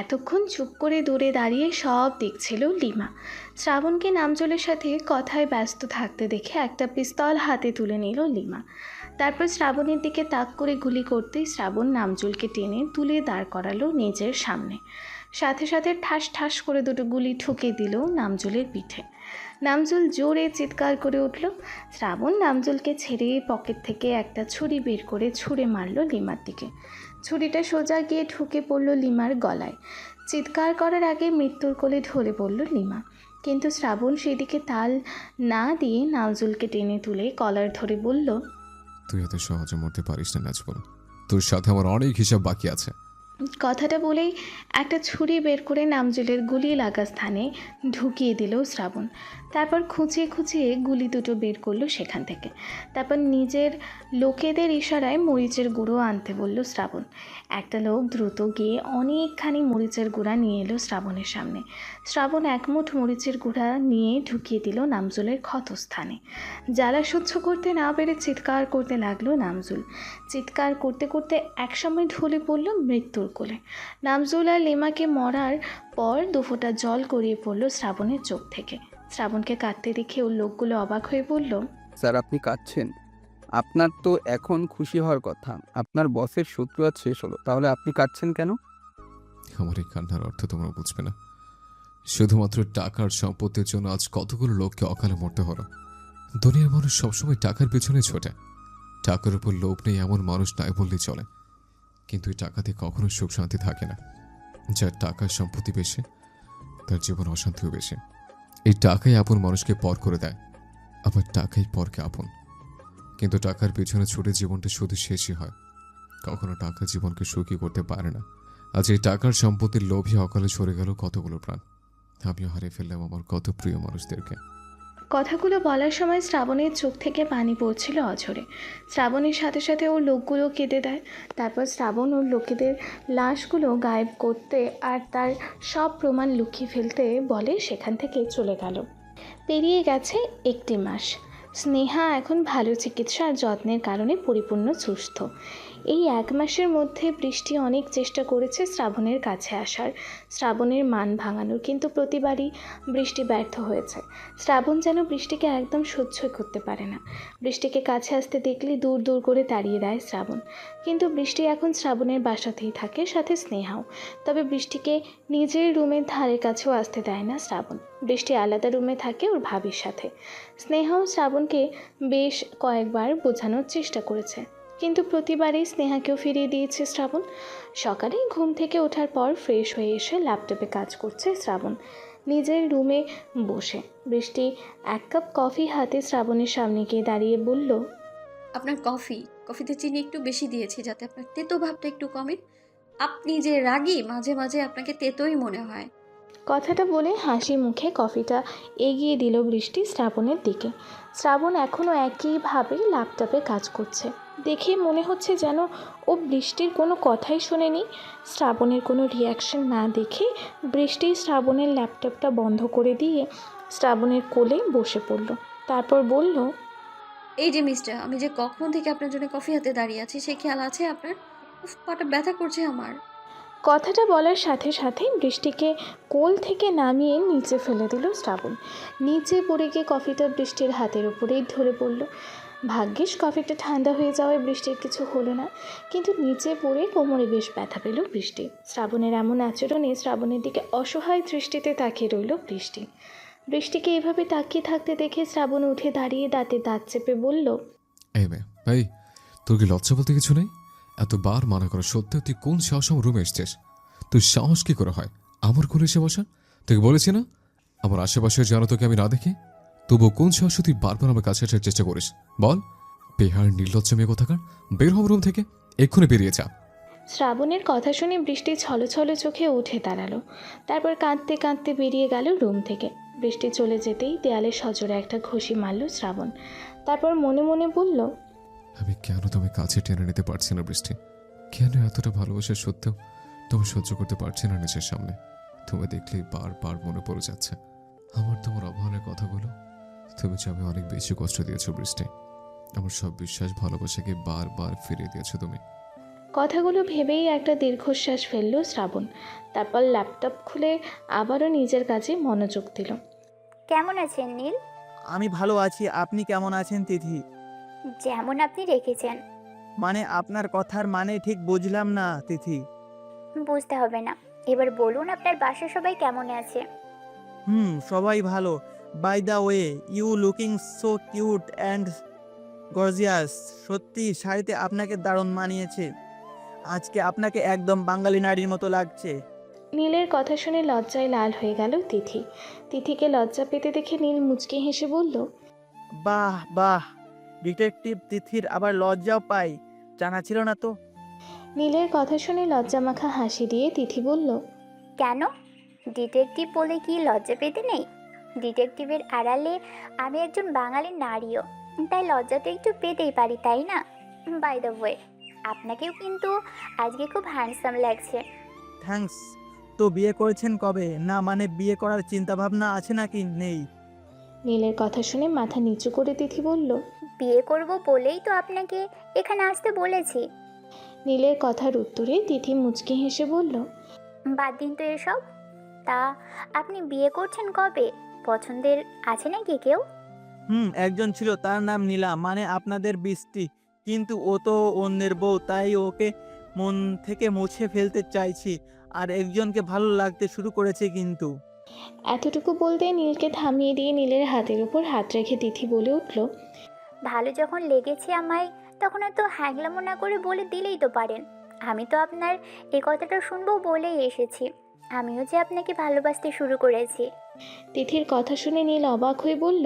এতক্ষণ চুপ করে দূরে দাঁড়িয়ে সব দেখছিল লিমা। শ্রাবণকে নামজলের সাথে কথায় ব্যস্ত থাকতে দেখে একটা পিস্তল হাতে তুলে নিল লিমা। তারপর শ্রাবণের দিকে তাক করে গুলি করতেই শ্রাবণ নামজলকে টেনে তুলে দাঁড় করালো নিজের সামনে। সাথে সাথে ঠাস ঠাস করে দুটো গুলি ঠুকে দিল নামজলের পিঠে। নামজল জোরে চিৎকার করে উঠল। শ্রাবণ নামজলকে ছেড়ে পকেট থেকে একটা ছুরি বের করে ছুঁড়ে মারল লিমার দিকে। ছুরিটা সোজা গিয়ে ঢুকে পড়ল লিমার গলায়। চিৎকার করার আগে মৃত্যুর কোলে ঢলে পড়ল লিমা। কিন্তু শ্রাবণ সেদিকে তাল না দিয়ে নামজলকে টেনে তুলে কলার ধরে বলল, তুই এত সহজে মরতে পারিস না নাজবুল, তোর সাথে আমার অনেক হিসাব বাকি আছে। কথাটা বলেই একটা ছুরি বের করে নামজলের গুলি লাগা স্থানে ঢুকিয়ে দিল শ্রাবণ। তারপর খুঁচিয়ে খুঁচিয়ে গুলি দুটো বের করলো সেখান থেকে। তারপর নিজের লোকেদের ইশারায় মরিচের গুঁড়ো আনতে বলল শ্রাবণ। একটা লোক দ্রুত গিয়ে অনেকখানি মরিচের গুঁড়া নিয়ে এলো শ্রাবণের সামনে। শ্রাবণ একমুঠ মরিচের গুঁড়া নিয়ে ঢুকিয়ে দিল নামজলের ক্ষতস্থানে। জ্বালা সহ্য করতে না পেরে চিৎকার করতে লাগলো নামজুল। চিৎকার করতে করতে একসময় ঢলে পড়ল মৃত্যুর কোলে। নামজুল আর লিমাকে মরার পর দুফোঁটা জল গড়িয়ে পড়ল শ্রাবণের চোখ থেকে। শ্রাবণকে কাঁদতে দেখে ওর লোকগুলো অবাক হয়ে বলল, স্যার আপনি কাঁদছেন? আপনার তো এখন খুশি হওয়ার কথা, আপনার বসের শত্রু আজ শেষ হলো, তাহলে আপনি কাঁদছেন কেন? আমার এই কান্নার অর্থ তোমরা বুঝবে না। শুধুমাত্র টাকার সম্পত্তির জন্য আজ কতগুলো লোককে অকালে মরতে হলো। দুনিয়ার মানুষ সবসময় টাকার পেছনে ছোটে। টাকার উপর লোভ নেই এমন মানুষ নাই বললেই চলে। কিন্তু এই টাকাতে কখনো সুখ শান্তি থাকে না। যার টাকার সম্পত্তি বেশি তার জীবন অশান্তিও বেশি। এই টাকাই আপন মানুষকে পর করে দেয়, আবার টাকাই পরকে আপন। কিন্তু টাকার পেছনে ছুটে জীবনটা শুধু শেষই হয়। কখনো টাকা জীবনকে সুখী করতে পারে না। আজ এই টাকার সম্পত্তির লোভী অকালে সরে গেল কতগুলো প্রাণ। আমিও হারিয়ে ফেললাম আমার কত প্রিয় মানুষদেরকে। কথাগুলো বলার সময় শ্রাবণের চোখ থেকে পানি পড়ছিল অঝরে। শ্রাবণের সাথে সাথে ওর লোকগুলো কেঁদে দেয়। তারপর শ্রাবণ ওর লোকেদের লাশগুলো গায়েব করতে আর তার সব প্রমাণ লুকিয়ে ফেলতে বলে সেখান থেকে চলে গেল। পেরিয়ে গেছে 1টি মাস। স্নেহা এখন ভালো চিকিৎসা আর যত্নের কারণে পরিপূর্ণ সুস্থ। এই 1 মাসের মধ্যে বৃষ্টি অনেক চেষ্টা করেছে শ্রাবণের কাছে আসার, শ্রাবণের মান ভাঙানোর, কিন্তু প্রতিবারই বৃষ্টি ব্যর্থ হয়েছে। শ্রাবণ যেন বৃষ্টিকে একদম সহ্যই করতে পারে না। বৃষ্টিকে কাছে আসতে দেখলে দূর দূর করে তাড়িয়ে দেয় শ্রাবণ। কিন্তু বৃষ্টি এখন শ্রাবণের বাসাতেই থাকে, সাথে স্নেহাও। তবে বৃষ্টিকে নিজের রুমের ধারে কাছেও আসতে দেয় না শ্রাবণ। বৃষ্টি আলাদা রুমে থাকে ওর ভাবির সাথে। স্নেহাও শ্রাবণকে বেশ কয়েকবার বোঝানোর চেষ্টা করেছে, কিন্তু প্রতিবারই স্নেহাকেও ফিরিয়ে দিয়েছে শ্রাবণ। সকালে ঘুম থেকে ওঠার পর ফ্রেশ হয়ে এসে ল্যাপটপে কাজ করছে শ্রাবণ নিজের রুমে বসে। বৃষ্টি 1 কাপ কফি হাতে শ্রাবণের সামনে গিয়ে দাঁড়িয়ে বলল, আপনার কফিতে চিনি একটু বেশি দিয়েছি যাতে আপনার তেতো ভাবটা একটু কমে। আপনি যে রাগী, মাঝে মাঝে আপনাকে তেতোই মনে হয়। কথাটা বলে হাসি মুখে কফিটা এগিয়ে দিল বৃষ্টি শ্রাবণের দিকে। শ্রাবণ এখনও একইভাবে ল্যাপটপে কাজ করছে। দেখে মনে হচ্ছে যেন ও বৃষ্টির কোনো কথাই শোনেনি। শ্রাবণের কোনো রিয়াকশন না দেখে বৃষ্টি শ্রাবণের ল্যাপটপটা বন্ধ করে দিয়ে শ্রাবণের কোলে বসে পড়ল। তারপর বলল, এই যে মিস্টার, আমি যে কখন থেকে আপনার জন্য কফি হাতে দাঁড়িয়ে আছি সে খেয়াল আছে আপনার? উফ, পাটা ব্যথা করছে আমার। কথাটা বলার সাথে সাথে বৃষ্টিকে কোল থেকে নামিয়ে নিচে ফেলে দিল শ্রাবণ। নিচে পড়ে গিয়ে কফিটা বৃষ্টির হাতের উপরেই ধরে পড়ল। ভাগ্যিস কফিটা ঠান্ডা হয়ে যাওয়ায় বৃষ্টির কিছু হলো না, কিন্তু নিচে পড়ে কোমরে বেশ ব্যথা পেল বৃষ্টি। শ্রাবণের এমন আচরণে শ্রাবণের দিকে অসহায় দৃষ্টিতে তাকিয়ে রইল বৃষ্টি। বৃষ্টিকে এভাবে তাকিয়ে থাকতে দেখে শ্রাবণ উঠে দাঁড়িয়ে দাঁতে দাঁত চেপে বলল, এই মেয়ে, এই তোর কি লজ্জা বলতে কিছু নেই? এতবার মানা করা সত্ত্বেও তুই কোন সাহস আমার রুমে এসছিস? তুই সাহস কি করে হয় আমার কোলে এসে বসা? তোকে বলেছি না আমার আশেপাশে যেন তোকে আমি না দেখি। তবুও কোন সাহসে তুই বারবার আমার কাছে আসার চেষ্টা করিস? বল। বেহার নির্লজ্জ মেয়ে কোথাকার, বের হব রুম থেকে, এক্ষুনি বেরিয়ে যা। শ্রাবণের কথা শুনে বৃষ্টি ছলছল চোখে উঠে দাঁড়ালো। তারপর কাঁদতে কাঁদতে বেরিয়ে গেল রুম থেকে। বৃষ্টি চলে যেতেই দেয়ালে সজোরে একটা ঘুষি মারল শ্রাবণ। তারপর মনে মনে বলল, আমি কেন তুমি কাছে টেনে নিতে পারছি না বৃষ্টি? কেন এতটা ভালোবাসা সত্ত্বেও তুমি সহ্য করতে পারছি না নিজের সামনে? তুমি দেখলেই বারবার মনে পড়ে যাচ্ছে আমার তোমার অবহেলার কথাগুলো। তুমি যে আমি অনেক বেশি কষ্ট দিয়েছো বৃষ্টি। আমার সব বিশ্বাস ভালোবাসাকে বারবার ফিরিয়ে দিয়েছো তুমি। কথাগুলো ভেবেই একটা দীর্ঘশ্বাস ফেলল শ্রাবণ। তারপর ল্যাপটপ খুলে আবারও নিজের কাজে মনোযোগ দিল। কেমন আছেন নীল? আমি ভালো আছি। আপনি কেমন আছেন তিথি? যেমন আপনি রেখেছেন। মানে আপনার কথার মানে ঠিক বুঝলাম না তিথি। বুঝতে হবে না, এবার বলুন আপনার বাসার সবাই কেমন আছে? সবাই ভালো। By the way, you looking so cute and gorgeous. সত্যি শাড়িতে আপনাকে দারুণ মানিয়েছে। আজকে আপনাকে একদম বাঙালি নারীর মতো লাগছে। নীলের কথা শুনে লজ্জায় লাল হয়ে গেল তিথি। তিথিকে লজ্জা পেতে দেখে নীল মুচকি হেসে বলল, বাহ বাহ, ডিটেকটিভ তিথির আবার লজ্জাও পাই, জানা ছিল না তো। নীলের কথা শুনে লজ্জামাখা হাসি দিয়ে তিথি বলল, কেন? ডিটেকটিভ বলে কি লজ্জা পেতে নেই? ডিটেকটিভের আড়ালে আমি একজন বাঙালি নারীও, তাই লজ্জা তো একটু পেতেই পারি, তাই না? বাই দ্য ওয়ে, আপনাকেও কিন্তু আজকে খুব হ্যান্ডসাম লাগছে। থ্যাঙ্কস। তো বিয়ে করেছেন কবে? না মানে বিয়ে করার চিন্তা ভাবনা আছে নাকি নেই? নীলের কথা শুনে মাথা নিচু করে তিথি বলল, বিয়ে করব বলেই তো আপনাকে এখানে আসতে বলেছি। নীলের কথার উত্তরে তিথি মুচকি হেসে বলল, বাদ দিন তো এসব। তা আপনি বিয়ে করছেন কবে? পছন্দের আছে নাকি কেউ? একজন ছিল, তার নাম নীলা, মানে আপনাদের বৃষ্টি। কিন্তু ও তো অন্যের বউ, তাই ওকে মন থেকে মুছে ফেলতে চাইছি। আর একজনকে ভালো লাগতে শুরু করেছে কিন্তু। এতটুকু বলতে নীলকে থামিয়ে দিয়ে নীলের হাতের উপর হাত রেখে তিথি বলে উঠল, ভালো যখন লেগেছে আমায়, তখন তো হ্যাংলামো না করে বলে দিলেই তো পারেন। আমি তো আপনার এই কথাটা শুনবো বলেই এসেছি। আমিও যে আপনাকে ভালোবাসতে শুরু করেছি। তিথির কথা শুনে নীল অবাক হয়ে বলল,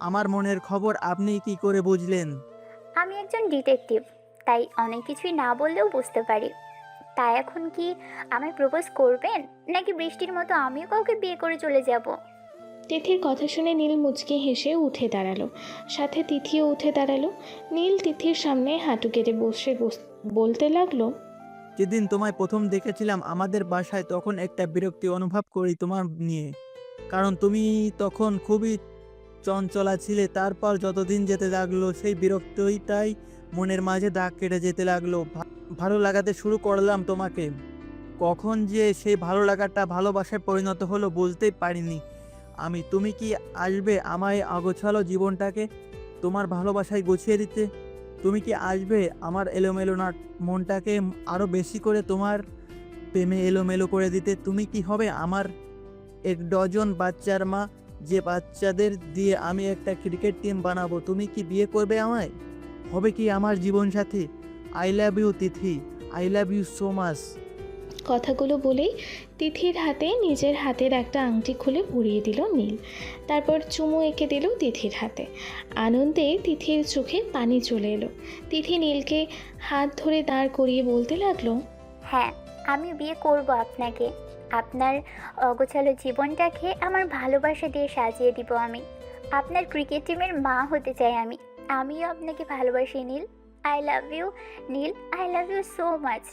আমার মনের খবর আপনি কি করে বুঝলেন? আমি একজন ডিটেকটিভ, তাই অনেক কিছুই না বললেও বুঝতে পারি। তাই এখন কি আমায় প্রপোজ করবেন, নাকি বৃষ্টির মতো আমিও কাউকে বিয়ে করে চলে যাব? তিথির কথা শুনে নীল মুচকি হেসে উঠে দাঁড়ালো, সাথে তিথিও উঠে দাঁড়ালো। নীল তিথির সামনে হাঁটু কেটে বলতে লাগলো, যেদিন তোমায় প্রথম দেখেছিলাম আমাদের বাসায়, তখন একটা বিরক্তি অনুভব করি তোমার নিয়ে, কারণ তুমি তখন খুবই চঞ্চলা ছিলে। তারপর যতদিন যেতে লাগলো, সেই বিরক্তিটাই মনের মাঝে দাগ কেটে যেতে লাগলো। ভালো লাগাতে শুরু করলাম তোমাকে। কখন যে সেই ভালো লাগাটা ভালোবাসায় পরিণত হলো বুঝতেই পারিনি আমি। তুমি কি আসবে আমায় অগোছালো জীবনটাকে তোমার ভালোবাসায় গুছিয়ে দিতে? তুমি কি আসবে আমার এলোমেলো না মনটাকে আরও বেশি করে তোমার প্রেমে এলোমেলো করে দিতে? তুমি কি হবে আমার 1 ডজন বাচ্চার মা, যে বাচ্চাদের দিয়ে আমি একটা ক্রিকেট টিম বানাবো? তুমি কি বিয়ে করবে আমায়? হবে কি আমার জীবনসাথী? I love you Tithi, I love you so much. কথাগুলো বলেই তিথির হাতে নিজের হাতের একটা আংটি খুলে পরিয়ে দিল নীল। তারপর চুমু এঁকে দিল তিথির হাতে। আনন্দে তিথির চোখে পানি চলে এলো। তিথি নীলকে হাত ধরে দাঁড় করিয়ে বলতে লাগলো, হ্যাঁ, আমি বিয়ে করব আপনাকে। আপনার অগোছালো জীবনটাকে আমার ভালোবাসা দিয়ে সাজিয়ে দিব আমি। আপনার ক্রিকেট টিমের মা হতে চাই আমি। আমিও আপনাকে ভালোবাসি Neel. I love you Neel, I love you so much.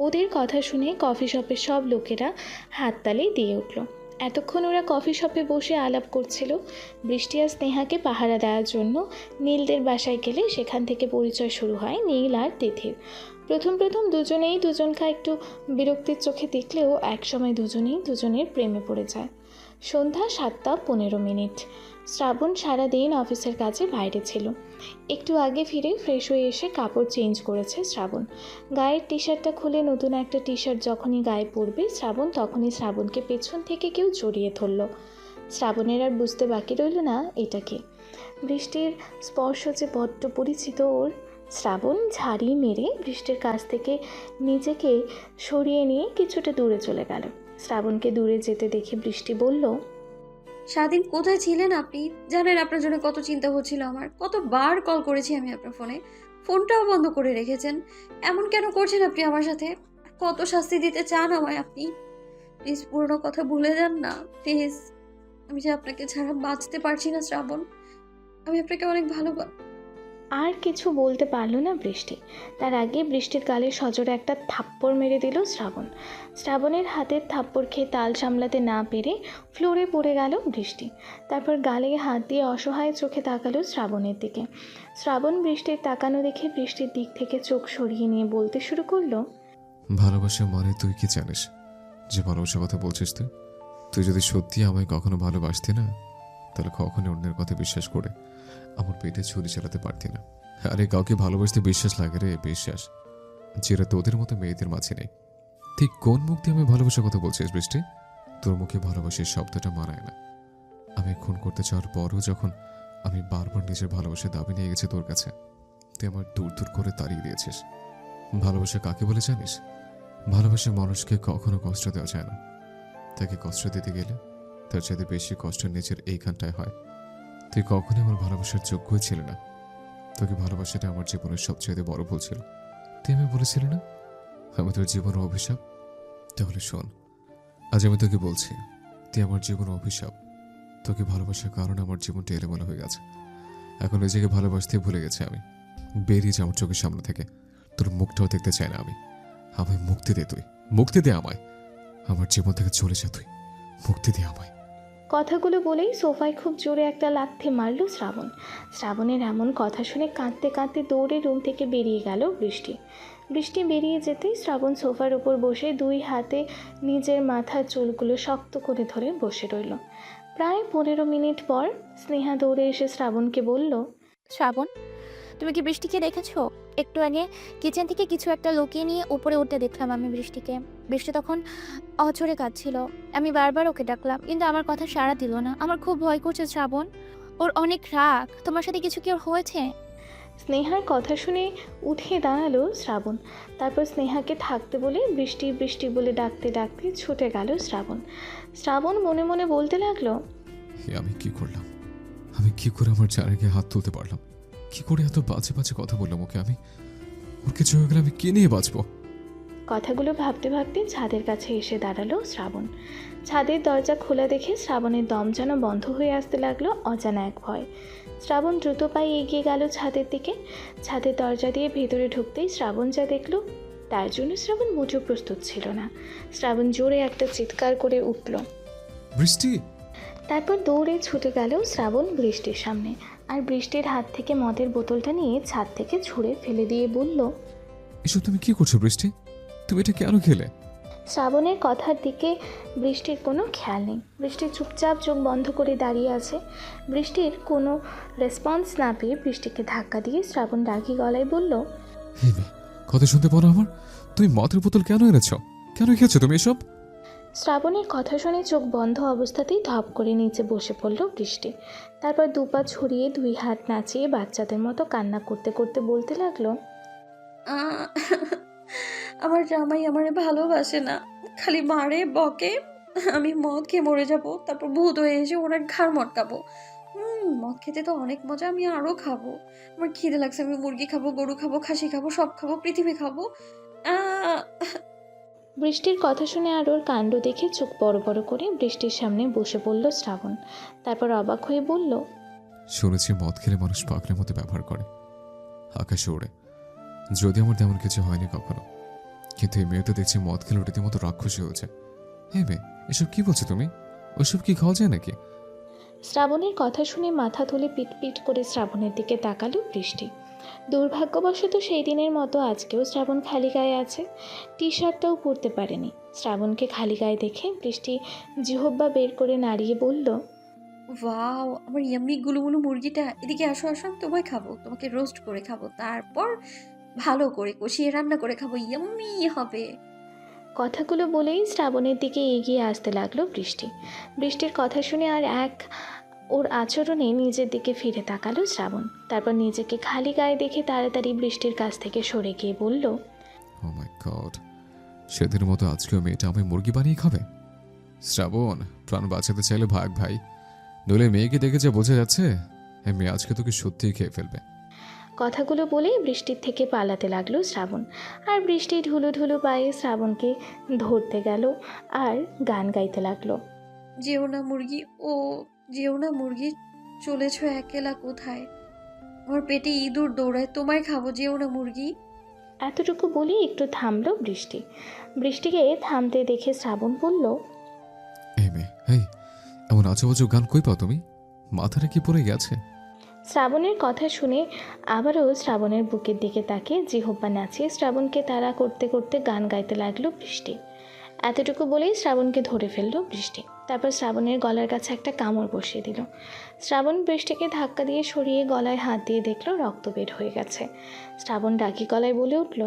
ওদের কথা শুনে কফি শপের সব লোকেরা হাততালি দিয়ে উঠল। এতক্ষণ ওরা কফি শপে বসে আলাপ করছিল। বৃষ্টি আর স্নেহাকে পাহারা দেওয়ার জন্য নীলদের বাসায় গেলে সেখান থেকে পরিচয় শুরু হয় নীল আর তিথির। প্রথম দুজনেই দুজনকে একটু বিরক্তির চোখে দেখলেও একসময় দুজনেই দুজনের প্রেমে পড়ে যায়। সন্ধ্যা 7:15। শ্রাবণ সারাদিন অফিসের কাজে বাইরে ছিল। একটু আগে ফিরে ফ্রেশ হয়ে এসে কাপড় চেঞ্জ করেছে শ্রাবণ। গায়ের টি শার্টটা খুলে নতুন একটা টি শার্ট যখনই গায়ে পরবে শ্রাবণ, তখনই শ্রাবণকে পেছন থেকে কেউ জড়িয়ে ধরল। শ্রাবণের আর বুঝতে বাকি রইল না এটা কে। বৃষ্টির স্পর্শ যে বড্ড পরিচিত ওর। শ্রাবণ ঝাড়ি মেরে বৃষ্টির কাছ থেকে নিজেকে সরিয়ে নিয়ে কিছুটা দূরে চলে গেল। শ্রাবণকে দূরে যেতে দেখে বৃষ্টি বলল, সারাদিন কোথায় ছিলেন আপনি? জানেন আপনার জন্য কত চিন্তা হচ্ছিল আমার। কতবার কল করেছি আমি আপনার ফোনে, ফোনটাও বন্ধ করে রেখেছেন। এমন কেন করছেন আপনি আমার সাথে? কত শাস্তি দিতে চান আমায় আপনি? প্লিজ পুরোনো কথা ভুলে যান না প্লিজ। আমি যে আপনাকে ছাড়া বাঁচতে পারছি না শ্রাবণ। আমি আপনাকে অনেক আর কিছু বলতে পারল না বৃষ্টি। তার আগে বৃষ্টির গালে সজোরে একটা থাপ্পড় মেরে দিল শ্রাবণ। শ্রাবণের হাতের থাপ্পড় খেয়ে তাল সামলাতে না পেরে ফ্লোরে পড়ে গেল বৃষ্টি। তারপর গালে হাত দিয়ে অসহায় চোখে তাকালো শ্রাবণের দিকে। শ্রাবণ বৃষ্টির তাকানো দেখে বৃষ্টির দিক থেকে চোখ সরিয়ে নিয়ে বলতে শুরু করলো, ভালোবাসা মানে তুই কি জানিস? যে ভালোবাসার কথা বলছিস তুই, তুই যদি সত্যি আমায় কখনো ভালোবাসতি না, তাহলে কখনো অন্যের কথা বিশ্বাস করে আমার পেটে ছুরি চালাতে পারতি না। আরে কাউকে ভালোবাসতে বিশ্বাস লাগে রে, বিশ্বাস, যেটা তোদের মতো মেয়েদের মাঝে নেই। ঠিক কোন মুখ দিয়ে আমি ভালোবাসার কথা বলছিস বৃষ্টি? তোর মুখে ভালোবাসার শব্দটা মানায় না। আমি খুন করতে চাওয়ার পরও যখন আমি বারবার নিজের ভালোবাসার দাবি নিয়ে গেছি তোর কাছে, তুই আমার দূর দূর করে তাড়িয়ে দিয়েছিস। ভালোবাসা কাকে বলে জানিস? ভালোবাসা মানুষকে কখনো কষ্ট দেওয়া যায় না। তাকে কষ্ট দিতে গেলে তার চাইতে বেশি কষ্ট নিজের এইখানটায় হয়। তুই কখনোই আমার ভালোবাসার যোগ্যই ছিল না। তোকে ভালোবাসাটা আমার জীবনের সবচেয়ে বড় ভুল ছিল। তুই আমি বলেছিলি না আমি তোর জীবনের অভিশাপ? তাহলে শোন, আজ আমি তোকে বলছি, তুই আমার জীবন অভিশাপ। তোকে ভালোবাসার কারণে আমার জীবনটা এলোমেলো হয়ে গেছে। এখন নিজেকে ভালোবাসতে ভুলে গেছে আমি। বেরিয়ে যা আমার চোখের সামনে থেকে। তোর মুখটাও দেখতে চাই না আমি। আমায় মুক্তি দে, তুই মুক্তি দে আমায়। আমার জীবন থেকে চলে যা তুই, মুক্তি দে আমায়। কথাগুলো বলেই সোফায় খুব জোরে একটা লাথি মারল শ্রাবণ। শ্রাবণের এমন কথা শুনে কাঁদতে কাঁদতে দৌড়ে রুম থেকে বেরিয়ে গেল বৃষ্টি। বৃষ্টি বেরিয়ে যেতেই শ্রাবণ সোফার উপর বসে দুই হাতে নিজের মাথার চুলগুলো শক্ত করে ধরে বসে রইল। প্রায় 15 মিনিট পর স্নেহা দৌড়ে এসে শ্রাবণকে বলল, শ্রাবণ, তুমি কি বৃষ্টিকে দেখেছো? একটু আগে কিচেন থেকে কিছু একটা লুকিয়ে নিয়ে উপরে উঠতে দেখলাম আমি বৃষ্টিকে। বৃষ্টি তখন অঝরে কাঁদছিল। আমি বারবার ওকে ডাকলাম, কিন্তু আমার কথা সাড়া দিল না। আমার খুব ভয় করছে শ্রাবণ, ওর অনেক রাগ। তোমার সাথে কিছু কি ওর হয়েছে? স্নেহার কথা শুনে উঠে দাঁড়ালো শ্রাবণ। তারপর স্নেহাকে থাকতে বলে বৃষ্টি বৃষ্টি বলে ডাকতে ডাকতে ছুটে গেল শ্রাবণ। শ্রাবণ মনে মনে বলতে লাগলো, আমি কি করলাম? আমি কি করে আমার জায়গায় হাত তুলতে পারলাম? কি করে এত বাজে বাজে কথা বললাম ওকে? আমি ওর কিছু হয়ে গেলে আমি কি নিয়ে বাঁচবো? কথাগুলো ভাবতে ভাবতে ছাদের কাছে এসে দাঁড়ালো শ্রাবণ। ছাদের দরজা খোলা দেখে শ্রাবণের দম যেন বন্ধ হয়ে আসতে লাগলো অজানা এক ভয়। শ্রাবণ দ্রুত পায়ে এগিয়ে গেল ছাদের দিকে। ছাদের দরজা দিয়ে ভেতরে ঢুকতেই শ্রাবণ যা দেখলো তার জন্য শ্রাবণ মোটেও প্রস্তুত ছিল না। শ্রাবণ জোরে একটা চিৎকার করে উঠল। বৃষ্টি! তারপর দৌড়ে ছুটে গেল শ্রাবণ বৃষ্টির সামনে, আর বৃষ্টির হাত থেকে মদের বোতলটা নিয়ে ছাদ থেকে ছুঁড়ে ফেলে দিয়ে বলল, এসব তুমি কি করছো বৃষ্টি? তুমি এটা কেন খেলে? শ্রাবণের কথার দিকে বৃষ্টির কোনো খেয়াল নেই। বৃষ্টি চুপচাপ চোখ বন্ধ করে দাঁড়িয়ে আছে। বৃষ্টির কোনো রেসপন্স না পেয়ে বৃষ্টিকে ধাক্কা দিয়ে শ্রাবণ রাগী গলায় বলল, হে মেয়ে, কথা শুনতে পারো আমার? তুমি মদের বোতল কেন এনেছো? কেন খেয়েছো তুমি এসব? শ্রাবণের কথা শুনে চোখ বন্ধ অবস্থাতেই ধপ করে নিচে বসে পড়ল বৃষ্টি। তারপর দুপা ছড়িয়ে দুই হাত নাচিয়ে বাচ্চাদের মতো কান্না করতে করতে বলতে লাগলো, আহ, আমার জামাই আমারে ভালোবাসে না, খালি মারে বকে। আমি মদ খেয়ে মরে যাব, তারপর ভূত হয়ে এসে ওনার ঘাড় মটকাবো। মদ খেতে তো অনেক মজা, আমি আরো খাবো। আমার খিদে লাগছে, আমি মুরগি খাবো, গরু খাবো, খাসি খাবো, সব খাবো, পৃথিবী খাবো। আহ বৃষ্টির কথা শুনে আর ওর কাণ্ড দেখে চোখ বড় বড় করে বৃষ্টির সামনে বসে পড়ল শ্রাবণ। তারপর অবাক হয়ে বলল, শুনেছি মদ খেলে মানুষ পাগলের মতো ব্যবহার করে, আকাশে ওড়ে। যদি আমার তেমন কিছু হয়নি কখনো, কিন্তু এই মেয়ে তো দেখছি মদ খেলে রীতিমতো রাক্ষসী হয়েছে। হে মেয়ে, এসব কি বলছো তুমি? ওইসব কি খাওয়া যায় নাকি? শ্রাবণের কথা শুনে মাথা তুলে পিট পিট করে শ্রাবণের দিকে তাকালো বৃষ্টি। দুর্ভাগ্যবশত সেই দিনের মতো আজকেও শ্রাবণ খালি গায়ে আছে। টি শার্টটাও পরতে পারেনি। শ্রাবণকে খালি গায়ে দেখে বৃষ্টি জিহ্বা বের করে নাড়িয়ে বলল, ওয়াও, আমার ইয়াম্মি গুলুমুলু মুরগিটা, এদিকে আসো আসো, আমি তোমায় খাবো, তোমাকে রোস্ট করে খাবো, তারপর ভালো করে কষিয়ে রান্না করে খাবো, ইয়াম্মি হবে। কথাগুলো বলেই শ্রাবণের দিকে এগিয়ে আসতে লাগলো বৃষ্টি। বৃষ্টির কথা শুনে আর ওর আচরণে নিজের দিকে ফিরে তাকালো শ্রাবণ। তারপর নিজেকে খালি গায়ে দেখে তাড়াতাড়ি বৃষ্টির কাছ থেকে সরে গিয়ে বলল, ও মাই গড, সেদিনের মতো আজকেও মেয়েটা আমায় মুরগি বানিয়ে খাবে? শ্রাবণ, প্রাণ বাঁচাতে চাইলে ভাগ ভাই, নইলে মেয়েকে দেখে যা বোঝা যাচ্ছে এই মেয়ে আজকে তোকে সত্যিই খেয়ে ফেলবে। কথাগুলো বলেই বৃষ্টির থেকে পালাতে লাগলো শ্রাবণ। আর বৃষ্টি ঢুলু ঢুলু পায়ে শ্রাবণকে ধরতে গেল আর গান গাইতে লাগলো। যেও না মুরগি, ও যেও না মুরগি, চলেছ একলা কোথায়? আমার পেটে ইঁদুর দৌড়ায়, তোমায় খাবো, যেও না মুরগি। এতটুকু বলি একটু থামলো বৃষ্টি। বৃষ্টিকে থামতে দেখে শ্রাবণ বলল, এই মেয়ে, এই এমন আজেবাজে গান কই পাও তুমি? মাথাটা কি পড়ে গেছে? শ্রাবণের কথা শুনে আবারও শ্রাবণের বুকের দিকে তাকিয়ে জিহ্বা নাচিয়ে শ্রাবণকে তাড়া করতে করতে গান গাইতে লাগলো বৃষ্টি। এতটুকু বলেই শ্রাবণকে ধরে ফেললো বৃষ্টি। তারপর শ্রাবণের গলার কাছে একটা কামড় বসিয়ে দিল। শ্রাবণ বৃষ্টিকে ধাক্কা দিয়ে সরিয়ে গলায় হাত দিয়ে দেখলো রক্ত বের হয়ে গেছে। শ্রাবণ ডাকি গলায় বলে উঠল,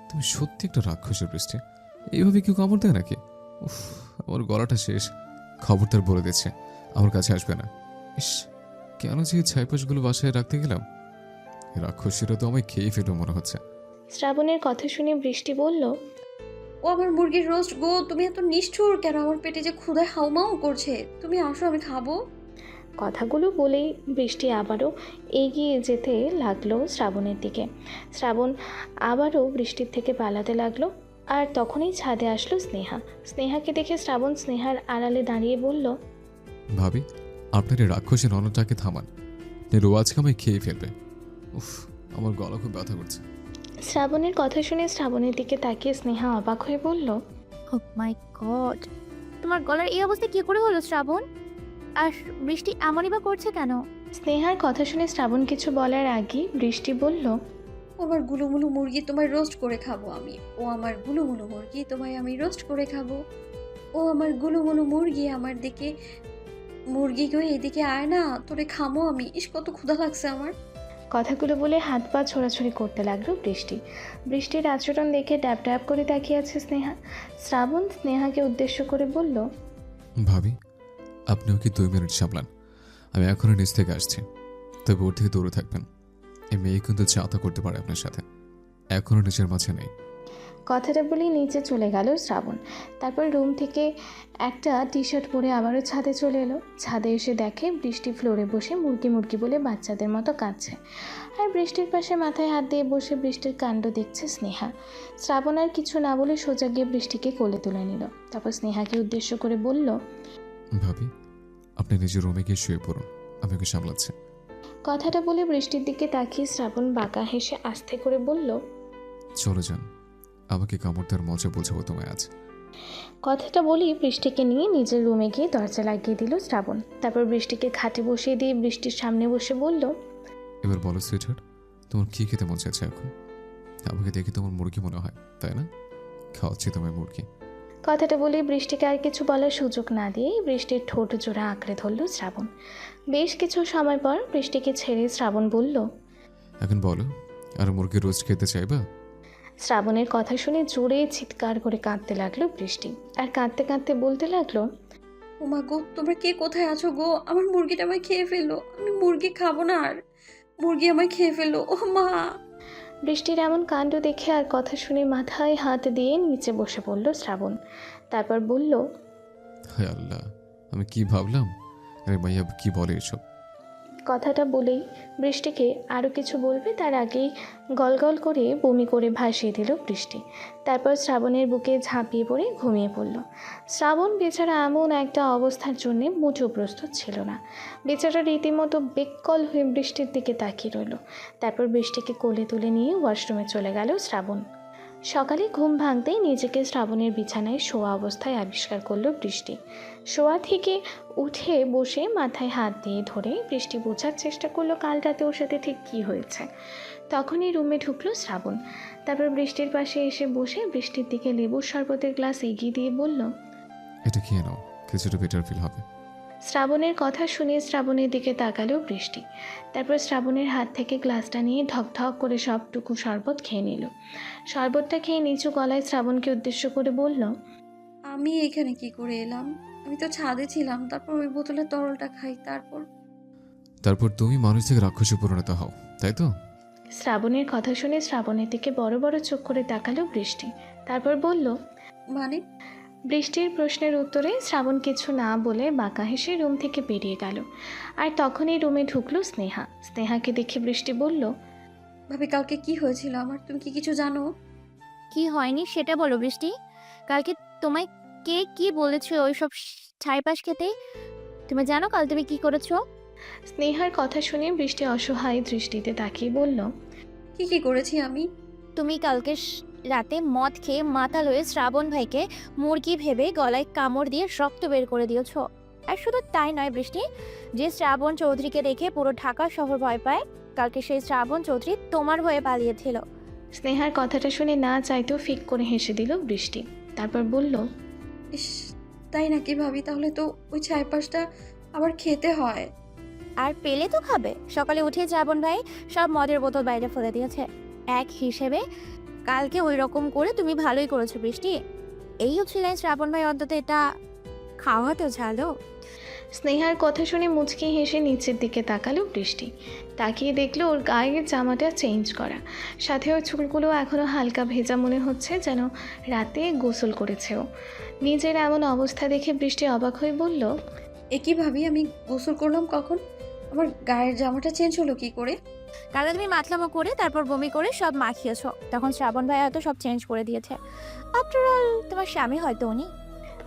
তুমি সত্যি একটা রাক্ষসের বৃষ্টি। এইভাবে কেউ কামড় দেয় নাকি? উফ, আমার গলাটা শেষ। খবরদার বলে দিচ্ছে আমার কাছে আসবে না। ইস, কেন যে এই ছাইপাশগুলো বাসায় রাখতে গেলাম? এই রাক্ষসীরা তো আমায় খেয়ে ফেলবে মনে হচ্ছে। শ্রাবণের কথা শুনে বৃষ্টি বলল, ও আমার মুরগির রোস্ট গো, তুমি এত নিষ্ঠুর কেন? আমার পেটে যে ক্ষুধায় হাউমাউ করছে, তুমি আসো, আমি খাবো। কথাগুলো বলেই বৃষ্টি আবারও এগিয়ে যেতে লাগলো শ্রাবণের দিকে। শ্রাবণ আবারও বৃষ্টির থেকে পালাতে লাগলো। আর তখনই ছাদে আসলো স্নেহা। স্নেহাকে দেখে শ্রাবণ স্নেহার আড়ালে দাঁড়িয়ে বলল, ভাবি, আপনার এই রাক্ষসী রণটাকে থামান, আজকে আমায় খেয়ে ফেলবে। উফ, আমার গলা খুব ব্যথা করছে। শ্রাবণের কথা শুনে শ্রাবণের দিকে তাকিয়ে স্নেহা অবাক হয়ে বলল, ও মাই গড, তোমার গলার এই অবস্থা কি করে হলো শ্রাবণ? আর বৃষ্টি এমনই বা করছে কেন? স্নেহার কথা শুনে শ্রাবণ কিছু বলার আগে বৃষ্টি বলল, ও আমার গুলুমুলু মুরগি, তোমায় রোস্ট করে খাবো আমি। ও আমার গুলুমুলু মুরগি, তোমায় আমি রোস্ট করে খাবো। ও আমার গুলুমুলু মুরগি, আমার দিকে মুরগি গো, এদিকে আয় না, তোরে খামো আমি। ইস, কত ক্ষুধা লাগছে আমার। কথাগুলো বলে হাত পা ছোড়াছুড়ি করতে লাগলো বৃষ্টি। বৃষ্টির আচরণ দেখে ড্যাব ড্যাব করে তাকিয়ে আছে স্নেহা। শ্রাবণ স্নেহাকে উদ্দেশ্য করে বলল, ভাবি, আপনিও কি 2 মিনিট সামলান? আমি এখনই নিচ থেকে আসছি, তবে ওর থেকে দূরে থাকবেন। এই মেয়ে কিন্তু চাতা করতে পারে আপনার সাথে। এখনও নিচের মাঝে নেই। কথাটা বলেই নিচে চলে গেল শ্রাবণ। তারপর রুম থেকে একটা টি শার্ট পরে আবারও ছাদে চলে এলো। ছাদে এসে দেখে বৃষ্টি ফ্লোরে বসে মুরগি মুরগি বলে বাচ্চাদের মতো কাঁদছে। আর বৃষ্টির পাশে মাথায় হাত দিয়ে বসে বৃষ্টির কাণ্ড দেখছে স্নেহা। শ্রাবণ আর কিছু না বলে সোজা গিয়ে বৃষ্টিকে কোলে তুলে নিল। তারপর স্নেহাকে উদ্দেশ্য করে বলল, ভাবি, আপনি নিজের রুমে গিয়ে শুয়ে পড়ুন, আমি ওকে সামলাচ্ছি। কথাটা বলে বৃষ্টির দিকে তাকিয়ে শ্রাবণ বাঁকা হেসে আস্তে করে বলল, চলে যান, আমাকে কামড় দেওয়ার মজা বোঝাবো তোমায় আজ। কথাটা বলেই বৃষ্টিকে নিয়ে নিজের রুমে গিয়ে দরজা লাগিয়ে দিল শ্রাবণ। তারপর বৃষ্টিকে খাটে বসিয়ে দিয়ে বৃষ্টির সামনে বসে বলল, এবার বলো সুইটহার্ট, তোমার কি খেতে মন চাইছে এখন? আমাকে দেখে তোমার মুরগি মনে হয়, তাই না? খাওয়াচ্ছি তোমায় মুরগি। কথাটা বলে বৃষ্টিকে আর কিছু বলার সুযোগ না দিয়ে বৃষ্টির ঠোঁট জোড়া আঁকড়ে ধরল শ্রাবণ। বেশ কিছু সময় পর বৃষ্টিকে ছেড়ে শ্রাবণ বলল, এখন বলো, আর মুরগি রোজ খেতে চাইবা? শ্রাবণের কথা শুনে জোরে চিৎকার করে কাঁদতে লাগলো বৃষ্টি। আর কাঁদতে কাঁদতে বলতে লাগলো, ও মা গো, তোমরা কে কোথায় আছো গো? আমার মুরগিটা আমায় খেয়ে ফেললো, আমি মুরগি খাবো না আর। মুরগি আমায় খেয়ে ফেললো, ও মা। বৃষ্টির এমন কাণ্ড দেখে আর কথা শুনে মাথায় হাত দিয়ে নিচে বসে পড়ল শ্রাবণ। তারপর বলল, হায় আল্লাহ, আমি কি ভাবলাম? আরে মাইয়া কি বলে এসব? কথাটা বলেই বৃষ্টিকে আরও কিছু বলবে তার আগেই গলগল করে বমি করে ভাসিয়ে দিল বৃষ্টি। তারপর শ্রাবণের বুকে ঝাঁপিয়ে পড়ে ঘুমিয়ে পড়ল। শ্রাবণ বেচারা এমন একটা অবস্থার জন্যে মোটেও প্রস্তুত ছিল না। বেচারা রীতিমতো বেকল হয়ে বৃষ্টির দিকে তাকিয়ে রইল। তারপর বৃষ্টিকে কোলে তুলে নিয়ে ওয়াশরুমে চলে গেল শ্রাবণ। সকালে ঘুম ভাঙতেই নিজেকে শ্রাবণের বিছানায় শোয়া অবস্থায় আবিষ্কার করল বৃষ্টি। শোয়া থেকে উঠে বসে মাথায় হাত দিয়ে ধরে বৃষ্টি বোঝার চেষ্টা করলো কাল রাতে ওর সাথে ঠিক কী হয়েছে। তখনই রুমে ঢুকলো শ্রাবণ। তারপর বৃষ্টির পাশে এসে বসে বৃষ্টির দিকে লেবুর শরবতের গ্লাস এগিয়ে দিয়ে বলল, এটা খেয়ে নাও, কিছুটা বেটার ফিল হবে। শ্রাবণের কথা শুনে শ্রাবণের দিকে তাকালো বৃষ্টি। তারপর শ্রাবণের হাত থেকে গ্লাসটা নিয়ে ঢক ঢক করে সবটুকু শরবত খেয়ে নিল। শরবতটা খেয়ে নিচু গলায় শ্রাবণকে উদ্দেশ্য করে বলল, আমি এখানে কি করে এলাম? আমি তো ছাদে ছিলাম, তারপর ওই বোতলের তরলটা খাই, তারপর তুমি মানুষ থেকে রাক্ষসে পরিণত হও, তাই তো? শ্রাবণের কথা শুনে শ্রাবণের দিকে বড় বড় চোখ করে তাকালো বৃষ্টি। তারপর বলল, মানে? বৃষ্টির প্রশ্নের উত্তরে শ্রাবণ কিছু না বলে বাঁকা হেসে রুম থেকে বেরিয়ে গেল। আর তখনই রুমে ঢুকলো স্নেহা। স্নেহাকে দেখে বৃষ্টি বলল, ভাবি, কালকে কি হয়েছিল আমার, তুমি কি কিছু জানো? কি হয়নি সেটা বলো বৃষ্টি। কালকে তোমায় কে কি বলেছো ওইসব ছাইপাশ খেতে? তুমি জানো কাল তুমি কি করেছো? স্নেহার কথা শুনে বৃষ্টি অসহায় দৃষ্টিতে তাকিয়ে বলল, কি করেছি আমি? তুমি কালকে রাতে মদ খেয়ে মাতাল হয়ে শ্রাবণ ভাইকে মুরগি ভেবে গলায় কামড় দিয়ে রক্ত বের করে দিয়েছো। আর শুধু তাই নয় বৃষ্টি, যে শ্রাবণ চৌধুরীকে রেখে পুরো ঢাকা শহর ভয় পায়, কালকে সেই শ্রাবণ চৌধুরী তোমার ভয়ে পালিয়েছিল। স্নেহার কথাটা শুনে না চাইতেও ফিক করে হেসে দিল বৃষ্টি। তারপর বলল, ইস, তাই নাকি ভাবি? তাহলে তো ওই 4-5টা আবার খেতে হয়। আর পেলে তো খাবে। সকালে উঠে শ্রাবণ ভাই সব মদের বোতল বাইরে ফেলে দিয়েছে। এক হিসেবে কালকে ওই রকম করে তুমি ভালোই করেছো বৃষ্টি। এই হচ্ছিলেন শ্রাবণ ভাই অন্তত এটা খাওয়াতেও ছাড়ো। স্নেহার কথা শুনে মুচকি হেসে নিচের দিকে তাকালো বৃষ্টি। তাকিয়ে দেখলো ওর গায়ের জামাটা চেঞ্জ করা, সাথে ওর চুলগুলো এখনও হালকা ভেজা মনে হচ্ছে, যেন রাতে গোসল করেছে ও। নিজের এমন অবস্থা দেখে বৃষ্টি অবাক হয়ে বলল, এ কি ভাবি, আমি গোসল করলাম কখন? আমার গায়ের জামাটা চেঞ্জ হলো কি করে? কালকে তুমি মাতলামো করে তারপর বমি করে সব মাখিয়েছো, তখন শ্রাবণ ভাই হয়তো সব চেঞ্জ করে দিয়েছে। আফটার অল তোমার স্বামী হয়তো উনি।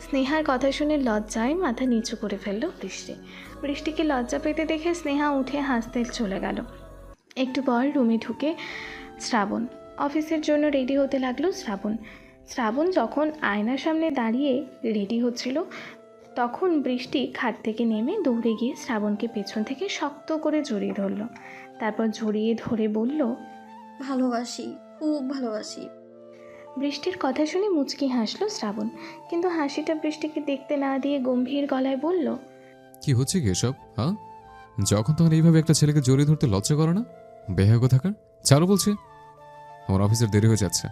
স্নেহার কথা শুনে লজ্জায় মাথা নিচু করে ফেললো বৃষ্টি। বৃষ্টিকে লজ্জা পেতে দেখে স্নেহা উঠে হাসতে চলে গেল। একটু পর রুমে ঢুকে শ্রাবণ। অফিসের জন্য রেডি হতে লাগলো শ্রাবণ যখন আয়নার সামনে দাঁড়িয়ে রেডি হচ্ছিল, তখন বৃষ্টি খাট থেকে নেমে দৌড়ে গিয়ে শ্রাবণকে পেছন থেকে শক্ত করে জড়িয়ে ধরল। তারপর জড়িয়ে ধরে বলল, ভালোবাসি, খুব ভালোবাসি। বৃষ্টির কথা শুনে মুচকি হাসলো শ্রাবণ, কিন্তু হাসিটা বৃষ্টিকে দেখতে না দিয়ে গম্ভীর গলায় বলল, কি হচ্ছে কি এসব, হ্যাঁ? যখন তখন এইভাবে একটা ছেলেকে জড়িয়ে ধরতে লজ্জা করো না? বেহায়া কোথাকার, ছাড়ো বলছে। আমার অফিসের দেরি হয়ে যাচ্ছে।